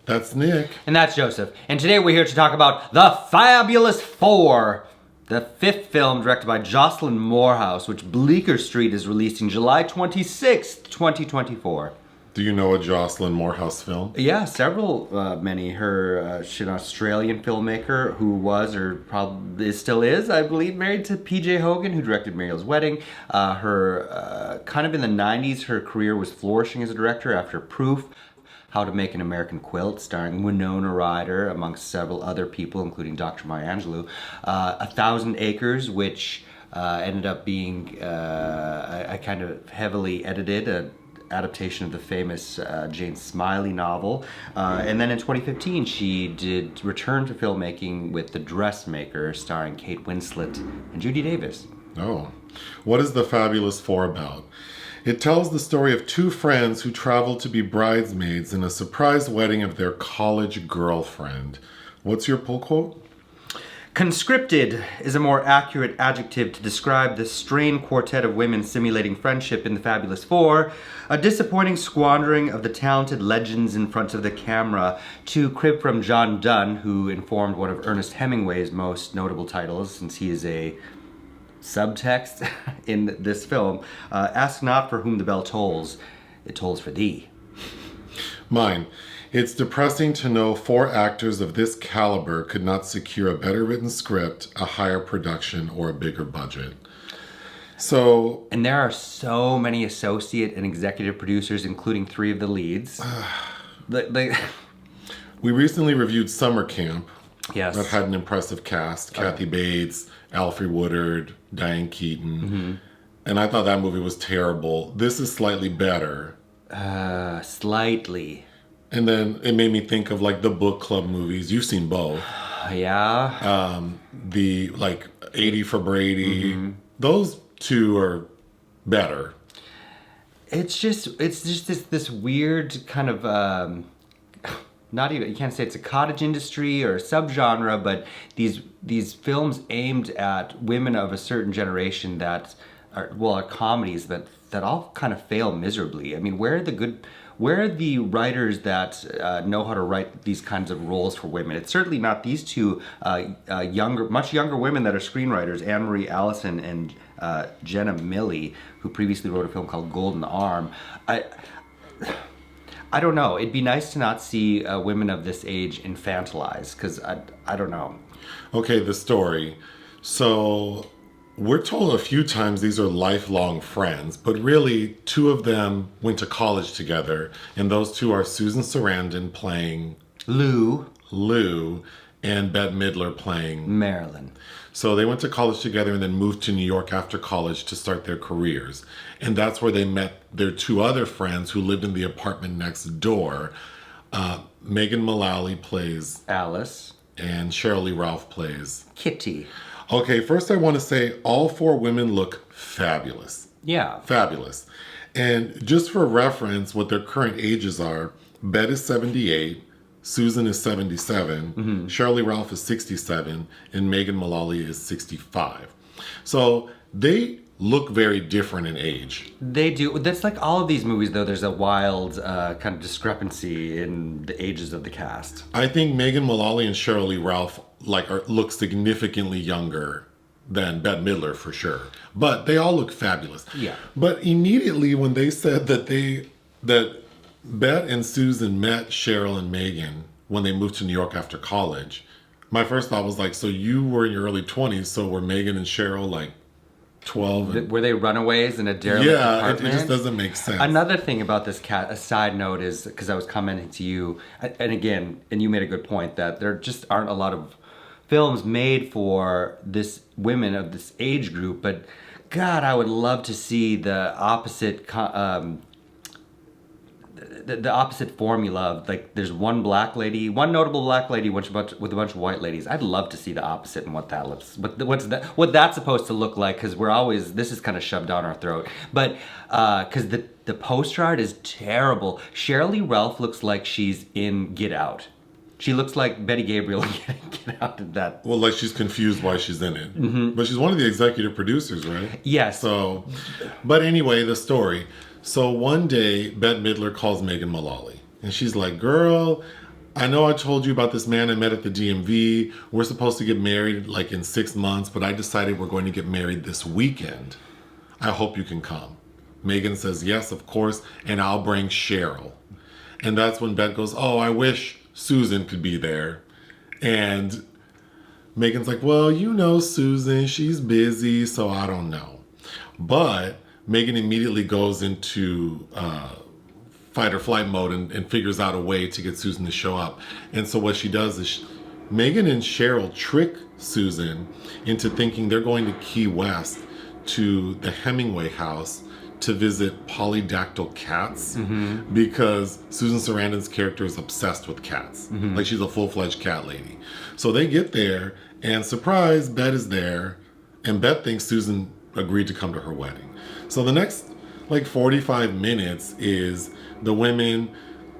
That's Nick. And that's Joseph. And today we're here to talk about The Fabulous Four, the fifth film directed by Jocelyn Moorhouse, which Bleecker Street is releasing July 26th, 2024. Do you know a Jocelyn Moorhouse film? Yeah, many. She's an Australian filmmaker who was, or probably still is, I believe, married to P.J. Hogan, who directed Mariel's Wedding. Kind of in the 90s, her career was flourishing as a director after Proof, How to Make An American Quilt, starring Winona Ryder, amongst several other people, including Dr. Maya Angelou. 1,000 Acres, which ended up being a kind of heavily edited adaptation of the famous Jane Smiley novel. And then in 2015, she did return to filmmaking with The Dressmaker, starring Kate Winslet and Judy Davis. Oh. What is The Fabulous Four about? It tells the story of two friends who travel to be bridesmaids in a surprise wedding of their college girlfriend. What's your pull quote? Conscripted is a more accurate adjective to describe the strained quartet of women simulating friendship in The Fabulous Four, a disappointing squandering of the talented legends in front of the camera, to crib from John Donne, who informed one of Ernest Hemingway's most notable titles, since he is a subtext in this film. Ask not for whom the bell tolls, it tolls for thee. Mine. It's depressing to know four actors of this caliber could not secure a better written script, a higher production, or a bigger budget. And there are so many associate and executive producers, including three of the leads. We recently reviewed Summer Camp. Yes. That had an impressive cast. Kathy Bates, Alfre Woodard, Diane Keaton. Mm-hmm. And I thought that movie was terrible. This is slightly better. Slightly. And then it made me think of like the book club movies. You've seen both. Yeah. The 80 for Brady. Mm-hmm. Those two are better. It's just this weird kind of not even, you can't say it's a cottage industry or a subgenre, but these films aimed at women of a certain generation that are comedies that all kind of fail miserably. I mean, where are the writers that know how to write these kinds of roles for women? It's certainly not these two much younger women that are screenwriters, Anne-Marie Allison and Jenna Milley, who previously wrote a film called Golden Arm. I don't know. It'd be nice to not see women of this age infantilized, because I don't know. Okay, the story. So we're told a few times these are lifelong friends, but really two of them went to college together, and those two are Susan Sarandon playing Lou, and Bette Midler playing Marilyn. So they went to college together and then moved to New York after college to start their careers. And that's where they met their two other friends who lived in the apartment next door. Megan Mullally plays Alice. And Sheryl Ralph plays Kitty. Okay, first I want to say all four women look fabulous. Yeah. Fabulous. And just for reference, what their current ages are, Bette is 78, Susan is 77, mm-hmm. Sheryl Ralph is 67, and Megan Mullally is 65. So they look very different in age. They do. That's like all of these movies, though. There's a wild kind of discrepancy in the ages of the cast. I think Megan Mullally and Sheryl Ralph look significantly younger than Bette Midler for sure. But they all look fabulous. Yeah. But immediately when they said that Bette and Susan met Sheryl and Megan when they moved to New York after college, my first thought was so you were in your early 20s, so were Megan and Sheryl 12? Were they runaways in a derelict apartment? Yeah, it just doesn't make sense. Another thing about this cat, a side note, is because I was commenting to you, and again, and you made a good point, that there just aren't a lot of films made for this women of this age group, but God, I would love to see the opposite the opposite formula of there's one notable black lady with a bunch of white ladies. I'd love to see the opposite and what that looks, what that's supposed to look like, because this is kind of shoved down our throat. But because the poster art is terrible. Sheryl Ralph looks like she's in Get Out. She looks like Betty Gabriel Get Out of that. Well, she's confused why she's in it. Mm-hmm. But she's one of the executive producers, right? Yes. So, but anyway, the story. So one day, Bette Midler calls Megan Mullally. And she's like, girl, I know I told you about this man I met at the DMV. We're supposed to get married like in 6 months, but I decided we're going to get married this weekend. I hope you can come. Megan says, yes, of course, and I'll bring Sheryl. And that's when Bette goes, oh, I wish Susan could be there. And Megan's like, well, you know Susan, she's busy, so I don't know. But Megan immediately goes into fight or flight mode and figures out a way to get Susan to show up. And so what she does is Megan and Sheryl trick Susan into thinking they're going to Key West to the Hemingway house to visit polydactyl cats because Susan Sarandon's character is obsessed with cats. Like she's a full-fledged cat lady. So they get there and surprise, Bette is there and Bette thinks Susan agreed to come to her wedding. So the next like 45 minutes is the women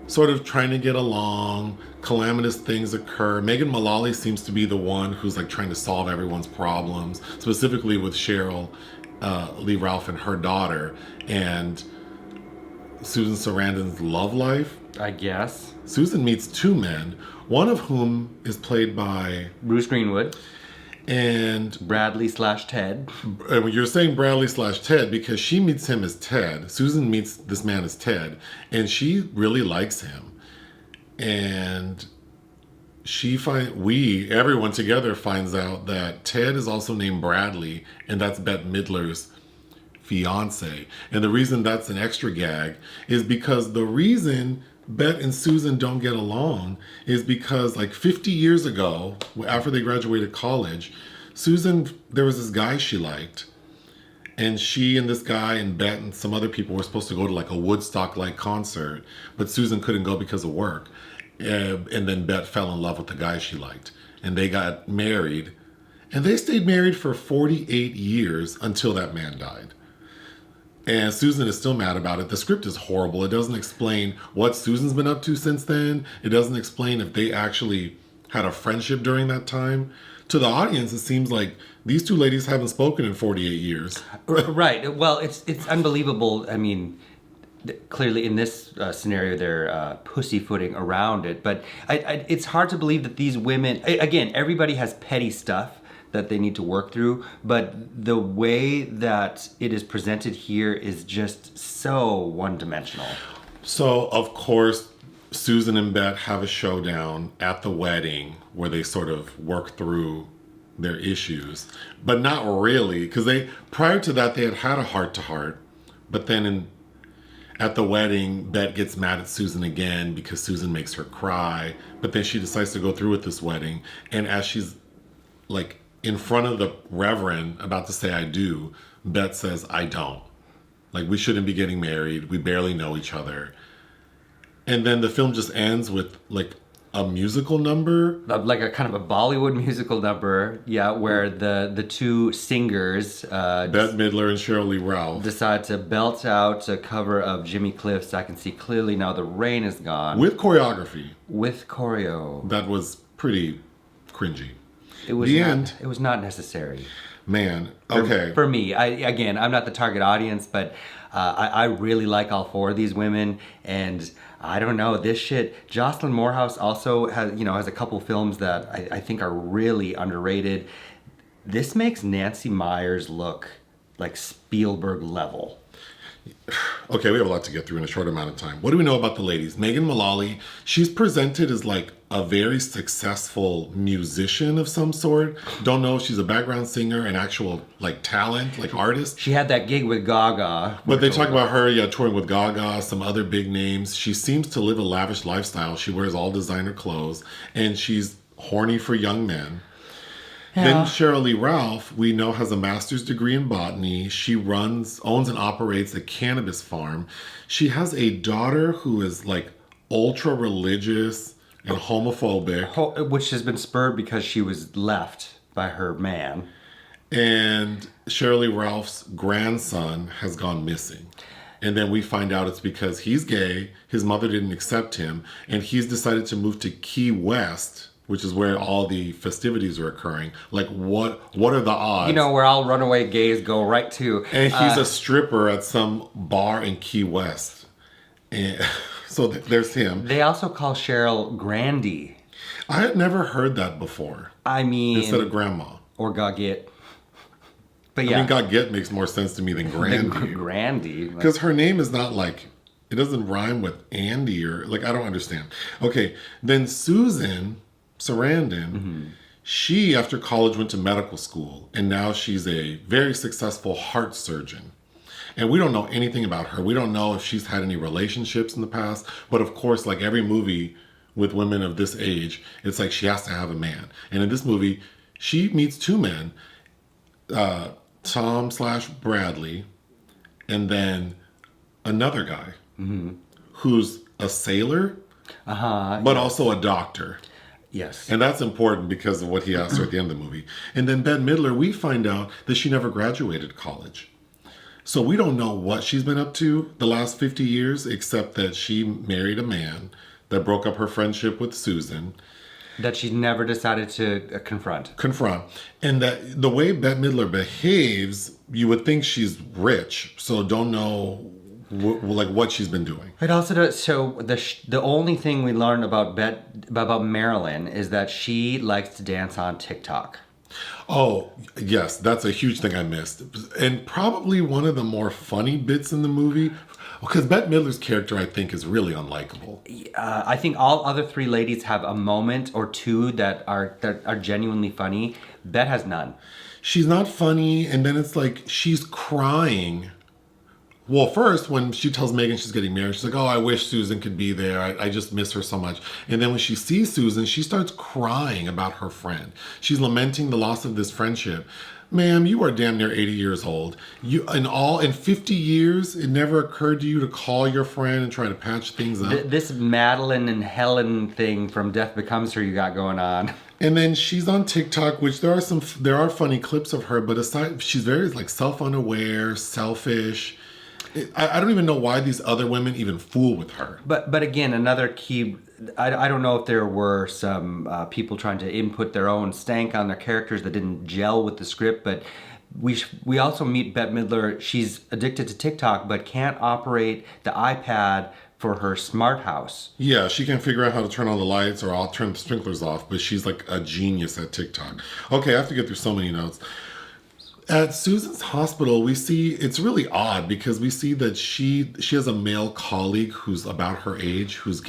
sort of trying to get along, calamitous things occur. Megan Mullally seems to be the one who's like trying to solve everyone's problems, specifically with Sheryl Lee Ralph and her daughter, and Susan Sarandon's love life. I guess. Susan meets two men, one of whom is played by Bruce Greenwood. And Bradley/Ted. You're saying Bradley/Ted because she meets him as Ted. Susan meets this man as Ted, and she really likes him. And everyone together finds out that Ted is also named Bradley, and that's Bette Midler's fiance. And the reason that's an extra gag is because the reason Bette and Susan don't get along is because like 50 years ago, after they graduated college, there was this guy she liked, and she and this guy and Bette and some other people were supposed to go to like a Woodstock-like concert, but Susan couldn't go because of work. And then Bette fell in love with the guy she liked, and they got married, and they stayed married for 48 years until that man died. And Susan is still mad about it. The script is horrible. It doesn't explain what Susan's been up to since then. It doesn't explain if they actually had a friendship during that time. To the audience, it seems like these two ladies haven't spoken in 48 years. Right. Well, it's unbelievable. I mean, clearly in this scenario, they're pussyfooting around it. But it's hard to believe that these women, again, everybody has petty stuff that they need to work through, but the way that it is presented here is just so one-dimensional. So, of course, Susan and Bette have a showdown at the wedding where they sort of work through their issues, but not really, because prior to that, they had a heart-to-heart, but then at the wedding, Bette gets mad at Susan again because Susan makes her cry, but then she decides to go through with this wedding, and as she's like in front of the reverend about to say I do, Bette says I don't. Like, we shouldn't be getting married. We barely know each other. And then the film just ends with like a musical number. Like a kind of a Bollywood musical number, yeah, where the two singers, Bette Midler and Sheryl Lee Ralph, decide to belt out a cover of Jimmy Cliff's I Can See Clearly Now the Rain Is Gone. With choreography. With choreo. That was pretty cringy. It was not necessary. Man, okay. For me, I'm not the target audience, but I really like all four of these women, and I don't know, this shit. Jocelyn Moorhouse also has a couple films that I think are really underrated. This makes Nancy Meyers look like Spielberg level. Okay, we have a lot to get through in a short amount of time. What do we know about the ladies? Megan Mullally, she's presented as like a very successful musician of some sort. Don't know if she's a background singer, an actual like talent, like artist. She had that gig with Gaga. But they talk about her, touring with Gaga, some other big names. She seems to live a lavish lifestyle. She wears all designer clothes, and she's horny for young men. Yeah. Then Sheryl Lee Ralph, we know, has a master's degree in botany. She owns and operates a cannabis farm. She has a daughter who is like ultra religious and homophobic. Which has been spurred because she was left by her man. And Sheryl Lee Ralph's grandson has gone missing. And then we find out it's because he's gay, his mother didn't accept him, and he's decided to move to Key West, which is where all the festivities are occurring. Like, what are the odds? Where all runaway gays go right to. And he's a stripper at some bar in Key West. And so there's him. They also call Sheryl Grandy. I had never heard that before. I mean... Instead of grandma. Or Goggett. But I mean, Goggett makes more sense to me than Grandy. Grandy. Because her name is not like, it doesn't rhyme with Andy or, like, I don't understand. Okay, then Susan Sarandon, she, after college, went to medical school, and now she's a very successful heart surgeon. And we don't know anything about her. We don't know if she's had any relationships in the past, but of course, like every movie with women of this age, it's like she has to have a man. And in this movie, she meets two men, Tom/Bradley, and then another guy who's a sailor, but also a doctor. Yes. And that's important because of what he asked her at the end of the movie. And then Bette Midler, we find out that she never graduated college. So we don't know what she's been up to the last 50 years, except that she married a man that broke up her friendship with Susan. That she never decided to confront. And that the way Bette Midler behaves, you would think she's rich, so don't know what she's been doing. It also does. So the only thing we learned about Marilyn is that she likes to dance on TikTok. Oh, yes, that's a huge thing I missed. And probably one of the more funny bits in the movie, because Bette Midler's character, I think, is really unlikable. I think all other three ladies have a moment or two that are genuinely funny. Bette has none. She's not funny, and then it's like she's crying. Well, first, when she tells Megan she's getting married, she's like, oh, I wish Susan could be there. I just miss her so much. And then when she sees Susan, she starts crying about her friend. She's lamenting the loss of this friendship. Ma'am, you are damn near 80 years old. In 50 years, it never occurred to you to call your friend and try to patch things up? This Madeline and Helen thing from Death Becomes Her you got going on. And then she's on TikTok, which there are funny clips of her, but aside, she's very like self-unaware, selfish. I don't even know why these other women even fool with her. But again, another key, I don't know if there were some people trying to input their own stank on their characters that didn't gel with the script, but we also meet Bette Midler. She's addicted to TikTok, but can't operate the iPad for her smart house. Yeah, she can figure out how to turn on the lights or I'll turn the sprinklers off, but she's like a genius at TikTok. Okay, I have to get through so many notes. At Susan's hospital, we see, it's really odd because we see that she has a male colleague who's about her age who's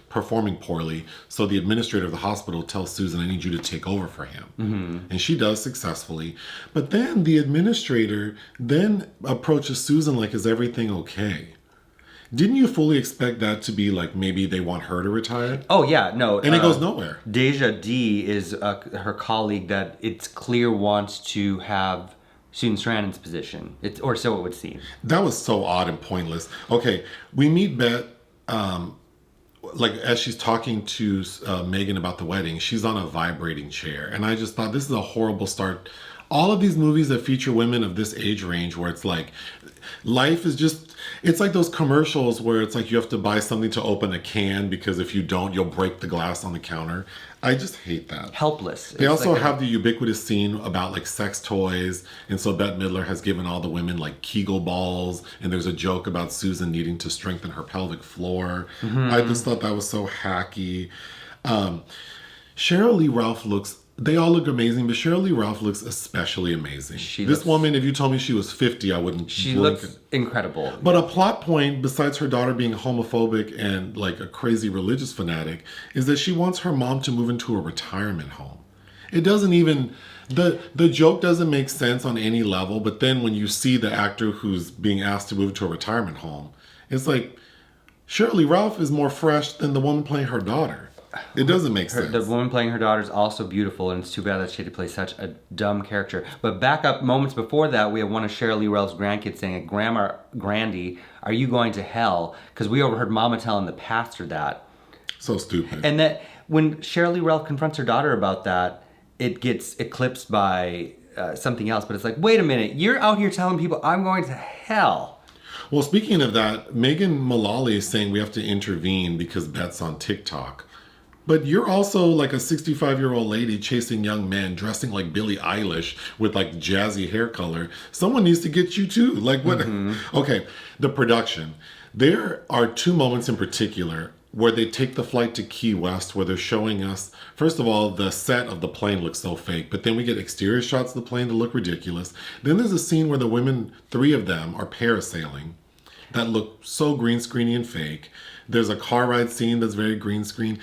performing poorly. So the administrator of the hospital tells Susan, I need you to take over for him. And she does successfully. But then the administrator then approaches Susan like, is everything okay? Didn't you fully expect that to be like maybe they want her to retire? Oh, yeah, no. And it goes nowhere. Deja D is her colleague that it's clear wants to have Susan Sarandon's position. Or so it would seem. That was so odd and pointless. Okay, we meet Bette, as she's talking to Megan about the wedding, she's on a vibrating chair. And I just thought, this is a horrible start. All of these movies that feature women of this age range where it's like, life is just, it's like those commercials where it's like you have to buy something to open a can because if you don't, you'll break the glass on the counter. I just hate that. Helpless. They also have the ubiquitous scene about like sex toys. And so Bette Midler has given all the women like Kegel balls. And there's a joke about Susan needing to strengthen her pelvic floor. I just thought that was so hacky. Sheryl Lee Ralph they all look amazing, but Sheryl Lee Ralph looks especially amazing. This woman, if you told me she was 50, I wouldn't. She looks incredible. But a plot point, besides her daughter being homophobic and like a crazy religious fanatic, is that she wants her mom to move into a retirement home. It doesn't even, the joke doesn't make sense on any level, but then when you see the actor who's being asked to move to a retirement home, it's like, Sheryl Lee Ralph is more fresh than the woman playing her daughter. It doesn't make sense. The woman playing her daughter is also beautiful, and it's too bad that she had to play such a dumb character. But back up moments before that, we have one of Sheryl Lee Ralph's grandkids saying, Grandma Grandy, are you going to hell? Because we overheard Mama telling the pastor that. So stupid. And that when Sheryl Lee Ralph confronts her daughter about that, it gets eclipsed by something else. But it's like, wait a minute, you're out here telling people I'm going to hell. Well, speaking of that, Megan Mullally is saying we have to intervene because Bette's on TikTok. But you're also like a 65-year-old lady chasing young men, dressing like Billie Eilish with like jazzy hair color. Someone needs to get you too. Like what? Okay, the production. There are two moments in particular where they take the flight to Key West, where they're showing us, first of all, the set of the plane looks so fake, but then we get exterior shots of the plane that look ridiculous. Then there's a scene where the women, 3 of them, are parasailing that look so green screeny and fake. There's a car ride scene that's very green screen.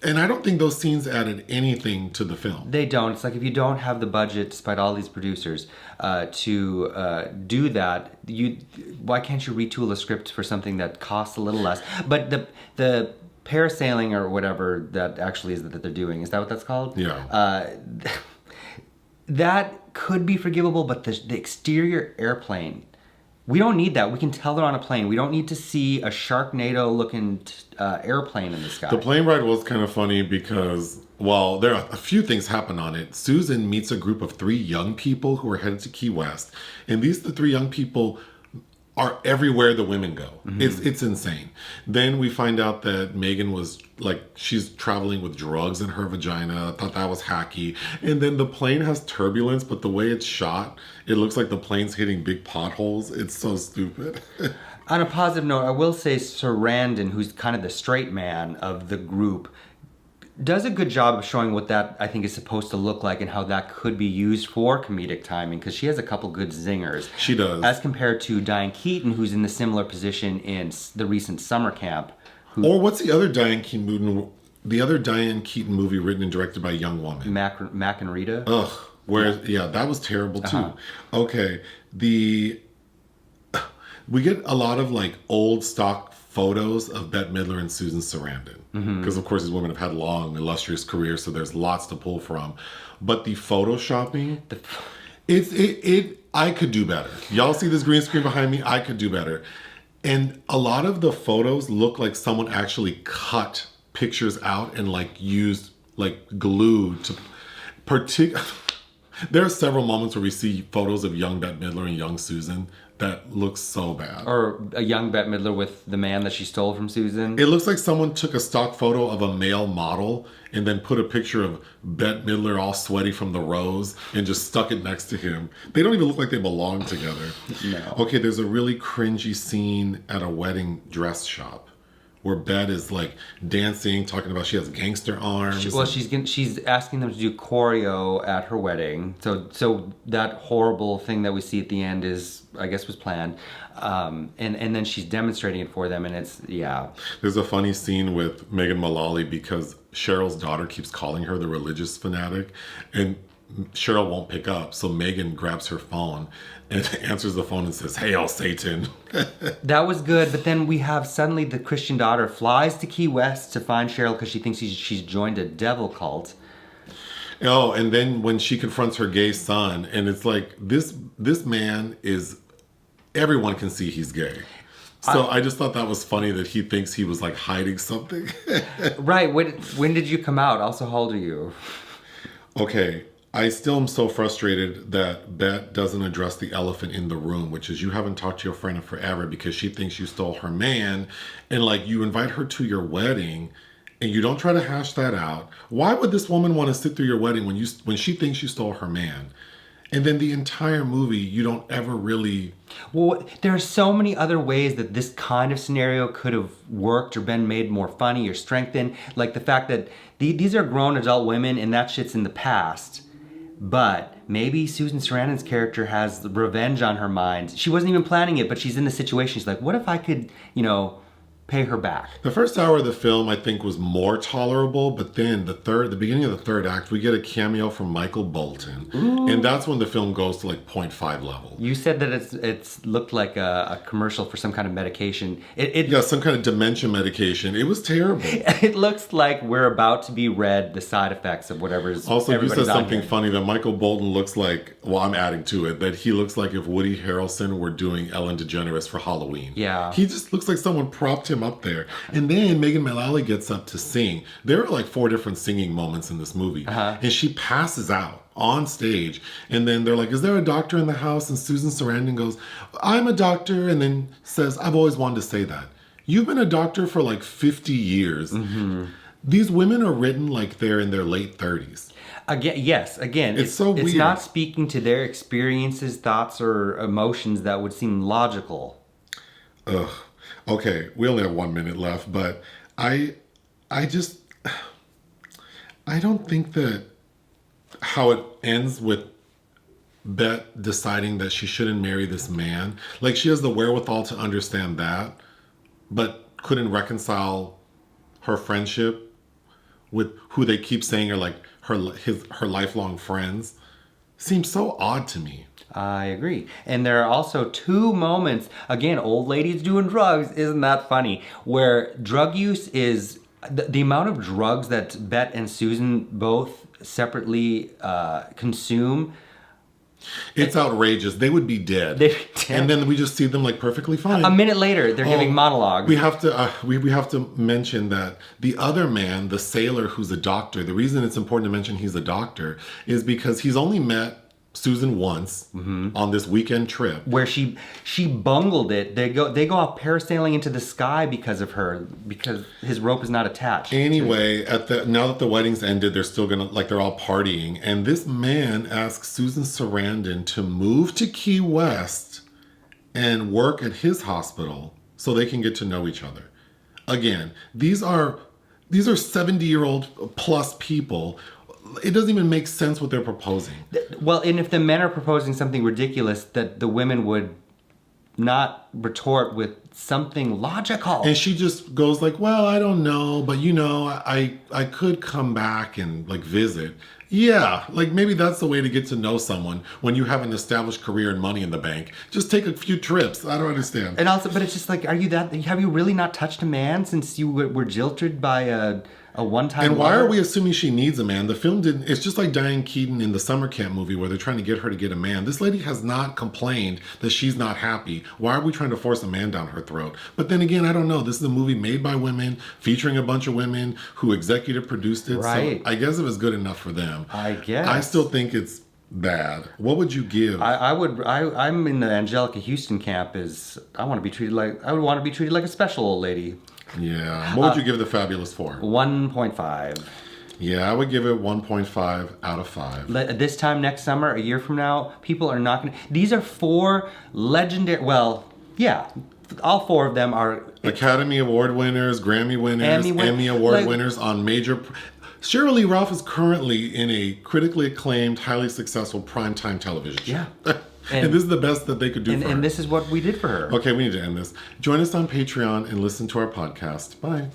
And I don't think those scenes added anything to the film. They don't. It's like if you don't have the budget, despite all these producers, to do that, why can't you retool a script for something that costs a little less? But the parasailing or whatever that actually is that they're doing, is that what that's called? Yeah. That could be forgivable, but the exterior airplane, we don't need that. We can tell they're on a plane. We don't need to see a Sharknado-looking airplane in the sky. The plane ride was kind of funny because, well, there are a few things happen on it. Susan meets a group of 3 young people who are headed to Key West. And the 3 young people are everywhere the women go. It's insane. Then we find out that Megan was like, she's traveling with drugs in her vagina. I thought that was hacky. And then the plane has turbulence, but the way it's shot, it looks like the plane's hitting big potholes. It's so stupid. On a positive note, I will say Sarandon, who's kind of the straight man of the group, does a good job of showing what that I think is supposed to look like and how that could be used for comedic timing, because she has a couple good zingers. She does. As compared to Diane Keaton, who's in the similar position in the recent summer camp. Or what's the other Diane Keaton movie? The other Diane Keaton movie written and directed by a young woman. Mac and Rita. Ugh. Yeah, that was terrible too. Okay. We get a lot of like old stock photos of Bette Midler and Susan Sarandon. Because of course these women have had long, illustrious careers, so there's lots to pull from. But the photoshopping, I could do better. Y'all see this green screen behind me? I could do better. And a lot of the photos look like someone actually cut pictures out and like used like glue to there are several moments where we see photos of young Bette Midler and young Susan that looks so bad. Or a young Bette Midler with the man that she stole from Susan. It looks like someone took a stock photo of a male model and then put a picture of Bette Midler all sweaty from the rose and just stuck it next to him. They don't even look like they belong together. No. Okay, there's a really cringy scene at a wedding dress shop where Bette is like dancing, talking about she has gangster arms. She's asking them to do choreo at her wedding. So that horrible thing that we see at the end is, I guess, was planned. And then she's demonstrating it for them, and it's, yeah. There's a funny scene with Megan Mullally because Cheryl's daughter keeps calling her the religious fanatic, and Sheryl won't pick up, so Megan grabs her phone and answers the phone and says, "Hail Satan." That was good, but then we have suddenly the Christian daughter flies to Key West to find Sheryl because she thinks she's joined a devil cult. Oh, and then when she confronts her gay son, and it's like, this man is, everyone can see he's gay. So I just thought that was funny that he thinks he was like hiding something. Right, when did you come out? Also, how old are you? Okay. I still am so frustrated that Bette doesn't address the elephant in the room, which is you haven't talked to your friend in forever because she thinks you stole her man. And like, you invite her to your wedding and you don't try to hash that out. Why would this woman want to sit through your wedding when she thinks you stole her man? And then the entire movie, you don't ever really... Well, there are so many other ways that this kind of scenario could have worked or been made more funny or strengthened. Like the fact that these are grown adult women and that shit's in the past. But maybe Susan Sarandon's character has revenge on her mind. She wasn't even planning it, but she's in the situation. She's like, what if I could, pay her back? The first hour of the film, I think, was more tolerable, but then the beginning of the third act, we get a cameo from Michael Bolton. Ooh. And that's when the film goes to like 0.5 level. You said that it's looked like a commercial for some kind of medication. Yeah, some kind of dementia medication. It was terrible. It looks like we're about to be read the side effects of whatever's. Also, you said something funny that Michael Bolton looks like, well, I'm adding to it, that he looks like if Woody Harrelson were doing Ellen DeGeneres for Halloween. Yeah. He just looks like someone propped him up there. And then Megan Mullally gets up to sing. There are like 4 different singing moments in this movie. And she passes out on stage. And then they're like, is there a doctor in the house? And Susan Sarandon goes, I'm a doctor. And then says, I've always wanted to say that. You've been a doctor for like 50 years. Mm-hmm. These women are written like they're in their late 30s. Again, It's so It's weird. not speaking to their experiences, thoughts, or emotions that would seem logical. Ugh. Okay, we only have 1 minute left, but I don't think that how it ends with Bette deciding that she shouldn't marry this man. Like, she has the wherewithal to understand that, but couldn't reconcile her friendship with who they keep saying are like her lifelong friends. Seems so odd to me. I agree. And there are also 2 moments, again, old ladies doing drugs, isn't that funny? Where drug use is, the amount of drugs that Bette and Susan both separately consume. It's outrageous. They would be dead. And then we just see them like perfectly fine. A minute later, they're giving monologues. We have to we have to mention that the other man, the sailor who's a doctor, the reason it's important to mention he's a doctor is because he's only met Susan once on this weekend trip. Where she bungled it. They go out parasailing into the sky because of her, because his rope is not attached. Anyway, now that the wedding's ended, they're still gonna, like, they're all partying, and this man asks Susan Sarandon to move to Key West and work at his hospital so they can get to know each other. Again, these are 70-year-old plus people. It doesn't even make sense what they're proposing. Well, and if the men are proposing something ridiculous, that the women would not retort with something logical. And she just goes like, well, I don't know, but I could come back and like visit. Yeah, like maybe that's the way to get to know someone when you have an established career and money in the bank. Just take a few trips. I don't understand. And also, but it's just like, have you really not touched a man since you were jilted by a one-time And why lover? are we assuming she needs a man? The film didn't. It's just like Diane Keaton in the summer camp movie where they're trying to get her to get a man. This lady has not complained that she's not happy. Why are we trying to force a man down her throat? But then again, I don't know. This is a movie made by women, featuring a bunch of women who executive produced it. Right. So I guess it was good enough for them. I guess. I still think it's bad. What would you give? I'm in the Angelica Houston camp. I would want to be treated like a special old lady. Yeah. What would you give The Fabulous Four? 1.5. Yeah, I would give it 1.5 out of 5. This time next summer, a year from now, people are not going to... These are 4 legendary... Well, yeah, all 4 of them are... Academy Award winners, Grammy winners, Emmy Award winners on major... Sheryl Lee Ralph is currently in a critically acclaimed, highly successful primetime television show. Yeah. And this is the best that they could do for her. And this is what we did for her. Okay, we need to end this. Join us on Patreon and listen to our podcast. Bye.